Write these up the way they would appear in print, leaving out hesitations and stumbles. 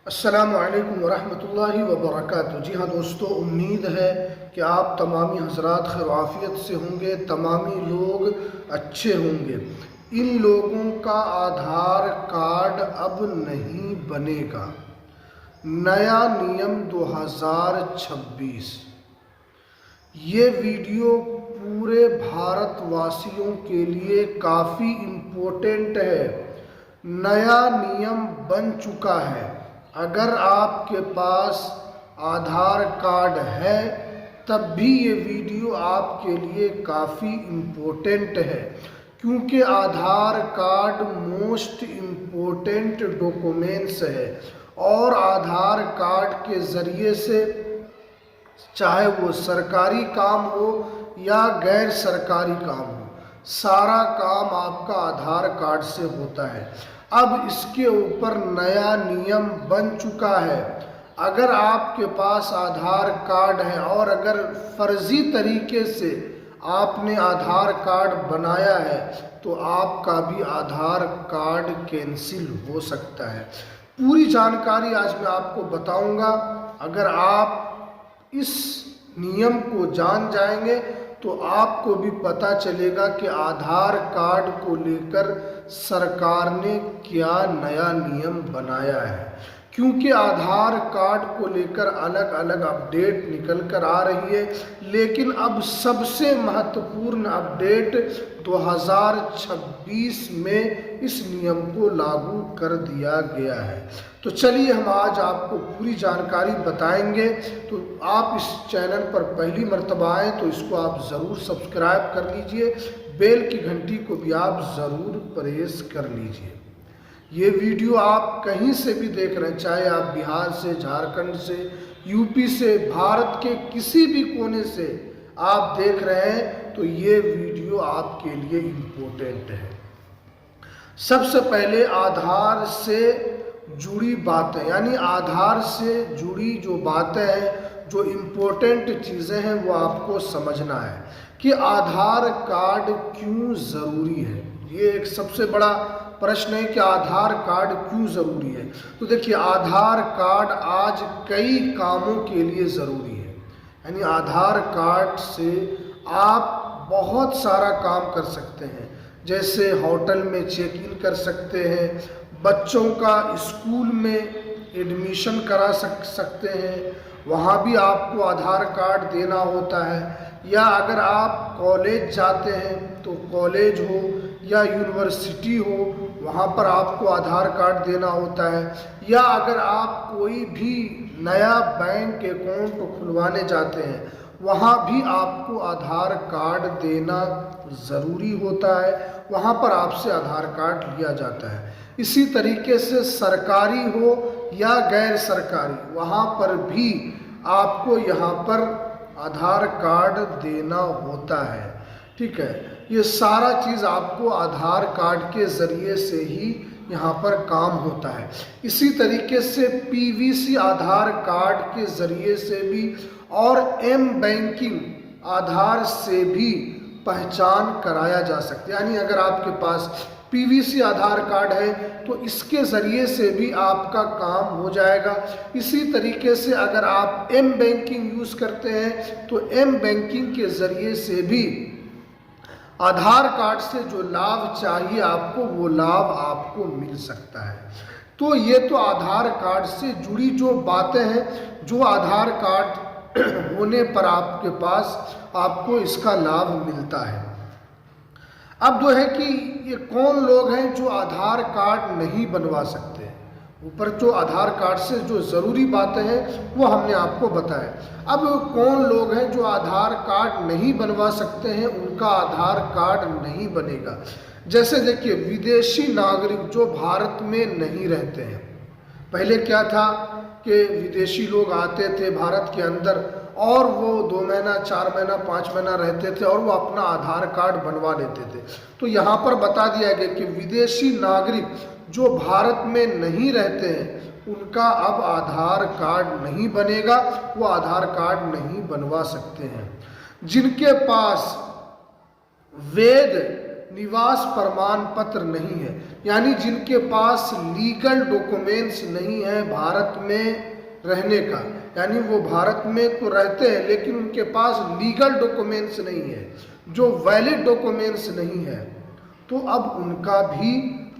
अस्सलामु अलैकुम वरहमतुल्लाहि वबरकातुहू। जी हाँ दोस्तों, उम्मीद है कि आप तमामी हज़रात खैर आफ़ियत से होंगे, तमामी लोग अच्छे होंगे। इन लोगों का आधार कार्ड अब नहीं बनेगा। नया नियम 2026। ये वीडियो पूरे भारतवासियों के लिए काफ़ी इम्पोर्टेंट है। नया नियम बन चुका है। अगर आपके पास आधार कार्ड है तब भी ये वीडियो आपके लिए काफ़ी इम्पोर्टेंट है, क्योंकि आधार कार्ड मोस्ट इम्पोर्टेंट डॉक्यूमेंट्स है और आधार कार्ड के ज़रिए से चाहे वो सरकारी काम हो या गैर सरकारी काम हो, सारा काम आपका आधार कार्ड से होता है। अब इसके ऊपर नया नियम बन चुका है। अगर आपके पास आधार कार्ड है और अगर फर्जी तरीके से आपने आधार कार्ड बनाया है तो आपका भी आधार कार्ड कैंसिल हो सकता है। पूरी जानकारी आज मैं आपको बताऊंगा। अगर आप इस नियम को जान जाएंगे तो आपको भी पता चलेगा कि आधार कार्ड को लेकर सरकार ने क्या नया नियम बनाया है, क्योंकि आधार कार्ड को लेकर अलग अलग अपडेट निकल कर आ रही है। लेकिन अब सबसे महत्वपूर्ण अपडेट 2026 में इस नियम को लागू कर दिया गया है। तो चलिए हम आज आपको पूरी जानकारी बताएंगे। तो आप इस चैनल पर पहली मर्तबा आए तो इसको आप ज़रूर सब्सक्राइब कर लीजिए, बेल की घंटी को भी आप ज़रूर प्रेस कर लीजिए। ये वीडियो आप कहीं से भी देख रहे हैं, चाहे आप बिहार से, झारखंड से, यूपी से, भारत के किसी भी कोने से आप देख रहे हैं, तो ये वीडियो आपके लिए इम्पोर्टेंट है। सबसे पहले आधार से जुड़ी बातें, यानी आधार से जुड़ी जो बातें हैं, जो इम्पोर्टेंट चीज़ें हैं, वो आपको समझना है कि आधार कार्ड क्यों ज़रूरी है। ये एक सबसे बड़ा प्रश्न है कि आधार कार्ड क्यों ज़रूरी है। तो देखिए, आधार कार्ड आज कई कामों के लिए ज़रूरी है। यानी आधार कार्ड से आप बहुत सारा काम कर सकते हैं, जैसे होटल में चेक इन कर सकते हैं, बच्चों का स्कूल में एडमिशन करा सकते हैं, वहाँ भी आपको आधार कार्ड देना होता है। या अगर आप कॉलेज जाते हैं तो कॉलेज हो या यूनिवर्सिटी हो, वहाँ पर आपको आधार कार्ड देना होता है। या अगर आप कोई भी नया बैंक अकाउंट खुलवाने जाते हैं, वहाँ भी आपको आधार कार्ड देना ज़रूरी होता है, वहाँ पर आपसे आधार कार्ड लिया जाता है। इसी तरीके से सरकारी हो या गैर सरकारी, वहाँ पर भी आपको यहाँ पर आधार कार्ड देना होता है। ठीक है, ये सारा चीज़ आपको आधार कार्ड के ज़रिए से ही यहाँ पर काम होता है। इसी तरीके से पीवीसी आधार कार्ड के ज़रिए से भी और एम बैंकिंग आधार से भी पहचान कराया जा सकता है। यानी अगर आपके पास पीवीसी आधार कार्ड है तो इसके ज़रिए से भी आपका काम हो जाएगा। इसी तरीके से अगर आप एम बैंकिंग यूज़ करते हैं तो एम बैंकिंग के ज़रिए से भी आधार कार्ड से जो लाभ चाहिए आपको, वो लाभ आपको मिल सकता है। तो ये तो आधार कार्ड से जुड़ी जो बातें हैं, जो आधार कार्ड होने पर आपके पास आपको इसका लाभ मिलता है। अब जो है कि ये कौन लोग हैं जो आधार कार्ड नहीं बनवा सकते। ऊपर जो आधार कार्ड से जो ज़रूरी बातें हैं वो हमने आपको बताया। अब कौन लोग हैं जो आधार कार्ड नहीं बनवा सकते हैं, उनका आधार कार्ड नहीं बनेगा। जैसे देखिए, विदेशी नागरिक जो भारत में नहीं रहते हैं। पहले क्या था कि विदेशी लोग आते थे भारत के अंदर और वो 2 महीना, 4 महीना, 5 महीना रहते थे और वो अपना आधार कार्ड बनवा लेते थे। तो यहाँ पर बता दिया गया कि विदेशी नागरिक जो भारत में नहीं रहते हैं, उनका अब आधार कार्ड नहीं बनेगा, वो आधार कार्ड नहीं बनवा सकते हैं। जिनके पास वैध निवास प्रमाण पत्र नहीं है, यानी जिनके पास लीगल डॉक्यूमेंट्स नहीं है भारत में रहने का, यानी वो भारत में तो रहते हैं लेकिन उनके पास लीगल डॉक्यूमेंट्स नहीं है, जो वैलिड डॉक्यूमेंट्स नहीं है, तो अब उनका भी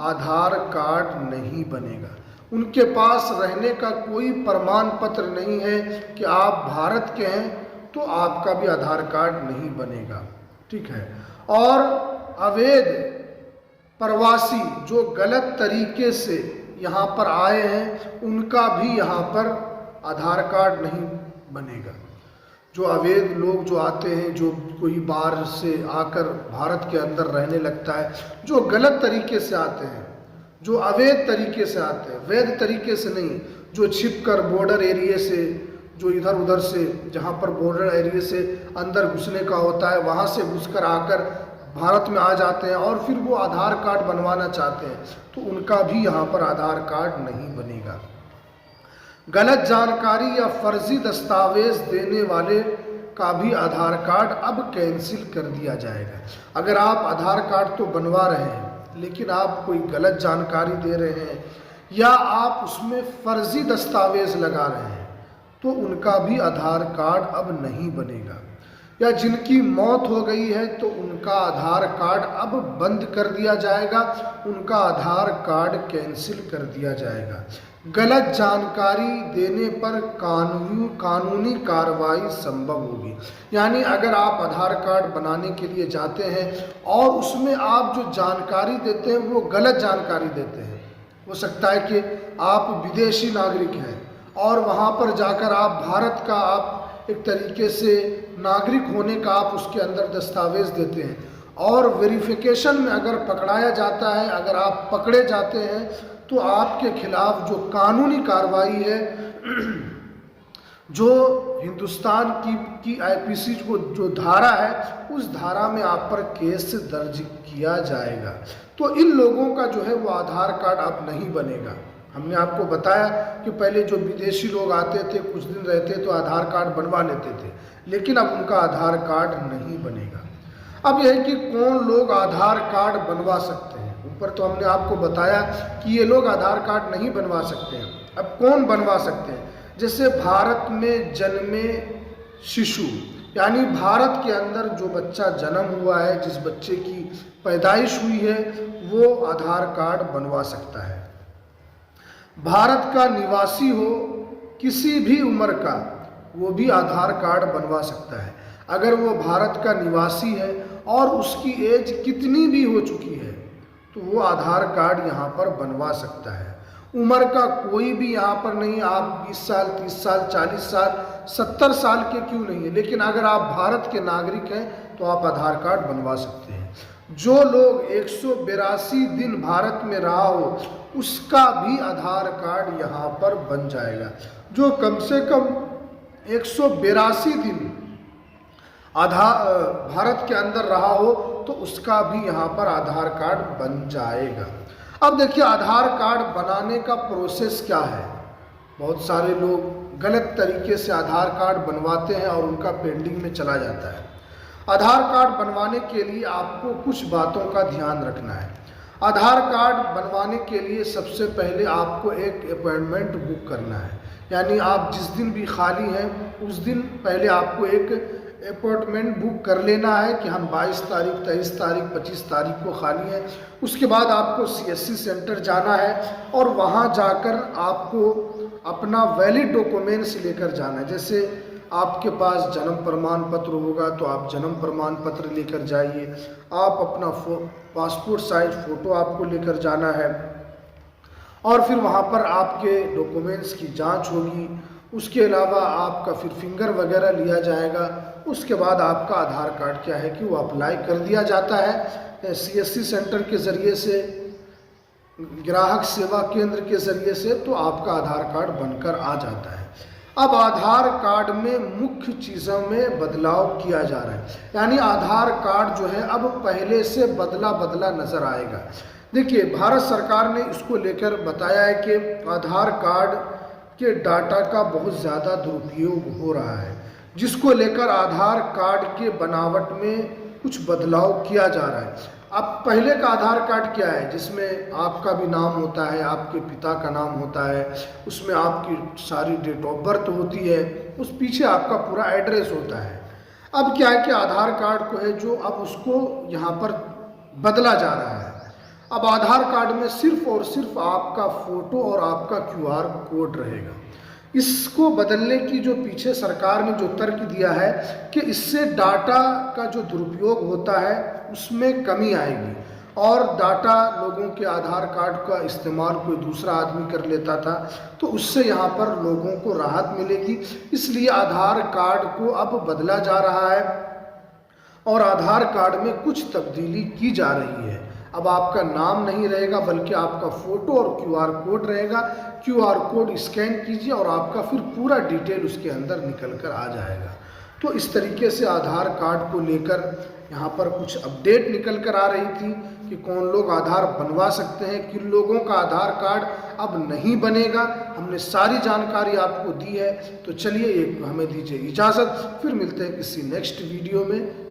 आधार कार्ड नहीं बनेगा। उनके पास रहने का कोई प्रमाण पत्र नहीं है कि आप भारत के हैं, तो आपका भी आधार कार्ड नहीं बनेगा। ठीक है। और अवैध प्रवासी जो गलत तरीके से यहाँ पर आए हैं, उनका भी यहाँ पर आधार कार्ड नहीं बनेगा। जो अवैध लोग जो आते हैं, जो कोई बाहर से आकर भारत के अंदर रहने लगता है, जो गलत तरीके से आते हैं, जो अवैध तरीके से आते हैं, वैध तरीके से नहीं, जो छिपकर बॉर्डर एरिया से, जो इधर उधर से, जहाँ पर बॉर्डर एरिया से अंदर घुसने का होता है, वहाँ से घुसकर आकर भारत में आ जाते हैं और फिर वो आधार कार्ड बनवाना चाहते हैं, तो उनका भी यहाँ पर आधार कार्ड नहीं बनेगा। गलत जानकारी या फर्जी दस्तावेज देने वाले का भी आधार कार्ड अब कैंसिल कर दिया जाएगा। अगर आप आधार कार्ड तो बनवा रहे हैं लेकिन आप कोई गलत जानकारी दे रहे हैं या आप उसमें फर्जी दस्तावेज लगा रहे हैं, तो उनका भी आधार कार्ड अब नहीं बनेगा। या जिनकी मौत हो गई है तो उनका आधार कार्ड अब बंद कर दिया जाएगा, उनका आधार कार्ड कैंसिल कर दिया जाएगा। गलत जानकारी देने पर कानूनी कार्रवाई संभव होगी। यानी अगर आप आधार कार्ड बनाने के लिए जाते हैं और उसमें आप जो जानकारी देते हैं वो गलत जानकारी देते हैं, हो सकता है कि आप विदेशी नागरिक हैं और वहाँ पर जाकर आप भारत का आप एक तरीके से नागरिक होने का आप उसके अंदर दस्तावेज देते हैं और वेरिफिकेशन में अगर पकड़ाया जाता है, अगर आप पकड़े जाते हैं, तो आपके खिलाफ जो कानूनी कार्रवाई है, जो हिंदुस्तान की आईपीसी को जो धारा है, उस धारा में आप पर केस दर्ज किया जाएगा। तो इन लोगों का जो है वो आधार कार्ड अब नहीं बनेगा। हमने आपको बताया कि पहले जो विदेशी लोग आते थे, कुछ दिन रहते तो आधार कार्ड बनवा लेते थे, लेकिन अब उनका आधार कार्ड नहीं बनेगा। अब यह है कि कौन लोग आधार कार्ड बनवा सकते हैं। ऊपर तो हमने आपको बताया कि ये लोग आधार कार्ड नहीं बनवा सकते हैं। अब कौन बनवा सकते हैं? जैसे भारत में जन्मे शिशु, यानी भारत के अंदर जो बच्चा जन्म हुआ है, जिस बच्चे की पैदाइश हुई है, वो आधार कार्ड बनवा सकता है। भारत का निवासी हो किसी भी उम्र का, वो भी आधार कार्ड बनवा सकता है। अगर वो भारत का निवासी है और उसकी एज कितनी भी हो चुकी है, तो वो आधार कार्ड यहाँ पर बनवा सकता है। उम्र का कोई भी यहाँ पर नहीं, आप 20 साल, 30 साल, 40 साल, 70 साल के क्यों नहीं है, लेकिन अगर आप भारत के नागरिक हैं तो आप आधार कार्ड बनवा सकते हैं। जो लोग 182 दिन भारत में रहा हो, उसका भी आधार कार्ड यहाँ पर बन जाएगा। जो कम से कम 182 दिन भारत के अंदर रहा हो, तो उसका भी यहाँ पर आधार कार्ड बन जाएगा। अब देखिए आधार कार्ड बनाने का प्रोसेस क्या है। बहुत सारे लोग गलत तरीके से आधार कार्ड बनवाते हैं और उनका पेंडिंग में चला जाता है। आधार कार्ड बनवाने के लिए आपको कुछ बातों का ध्यान रखना है। आधार कार्ड बनवाने के लिए सबसे पहले आपको एक अपॉइंटमेंट बुक करना है, यानी आप जिस दिन भी खाली हैं उस दिन पहले आपको एक अपॉइंटमेंट बुक कर लेना है कि हम 22 तारीख, 23 तारीख, 25 तारीख को खाली हैं। उसके बाद आपको CSC सेंटर जाना है और वहाँ जाकर आपको अपना वैलिड डॉक्यूमेंट्स लेकर जाना है। जैसे आपके पास जन्म प्रमाण पत्र होगा तो आप जन्म प्रमाण पत्र लेकर जाइए। आप अपना पासपोर्ट साइज फ़ोटो आपको लेकर जाना है और फिर वहाँ पर आपके डॉक्यूमेंट्स की जांच होगी। उसके अलावा आपका फिर फिंगर वगैरह लिया जाएगा। उसके बाद आपका आधार कार्ड क्या है कि वो अप्लाई कर दिया जाता है CSC सेंटर के ज़रिए से, ग्राहक सेवा केंद्र के ज़रिए से, तो आपका आधार कार्ड बनकर आ जाता है। अब आधार कार्ड में मुख्य चीज़ों में बदलाव किया जा रहा है, यानी आधार कार्ड जो है अब पहले से बदला नज़र आएगा। देखिए भारत सरकार ने इसको लेकर बताया है कि आधार कार्ड के डाटा का बहुत ज़्यादा दुरुपयोग हो रहा है, जिसको लेकर आधार कार्ड के बनावट में कुछ बदलाव किया जा रहा है। अब पहले का आधार कार्ड क्या है, जिसमें आपका भी नाम होता है, आपके पिता का नाम होता है, उसमें आपकी सारी डेट ऑफ बर्थ होती है, उस पीछे आपका पूरा एड्रेस होता है। अब क्या है कि आधार कार्ड को है जो अब उसको यहाँ पर बदला जा रहा है। अब आधार कार्ड में सिर्फ और सिर्फ आपका फ़ोटो और आपका QR कोड रहेगा। इसको बदलने की जो पीछे सरकार ने जो तर्क दिया है कि इससे डाटा का जो दुरुपयोग होता है उसमें कमी आएगी, और डाटा लोगों के आधार कार्ड का इस्तेमाल कोई दूसरा आदमी कर लेता था, तो उससे यहाँ पर लोगों को राहत मिलेगी। इसलिए आधार कार्ड को अब बदला जा रहा है और आधार कार्ड में कुछ तब्दीली की जा रही है। अब आपका नाम नहीं रहेगा बल्कि आपका फ़ोटो और QR कोड रहेगा। QR कोड स्कैन कीजिए और आपका फिर पूरा डिटेल उसके अंदर निकल कर आ जाएगा। तो इस तरीके से आधार कार्ड को लेकर यहाँ पर कुछ अपडेट निकल कर आ रही थी कि कौन लोग आधार बनवा सकते हैं, किन लोगों का आधार कार्ड अब नहीं बनेगा। हमने सारी जानकारी आपको दी है। तो चलिए एक हमें दीजिए इजाज़त, फिर मिलते हैं किसी नेक्स्ट वीडियो में।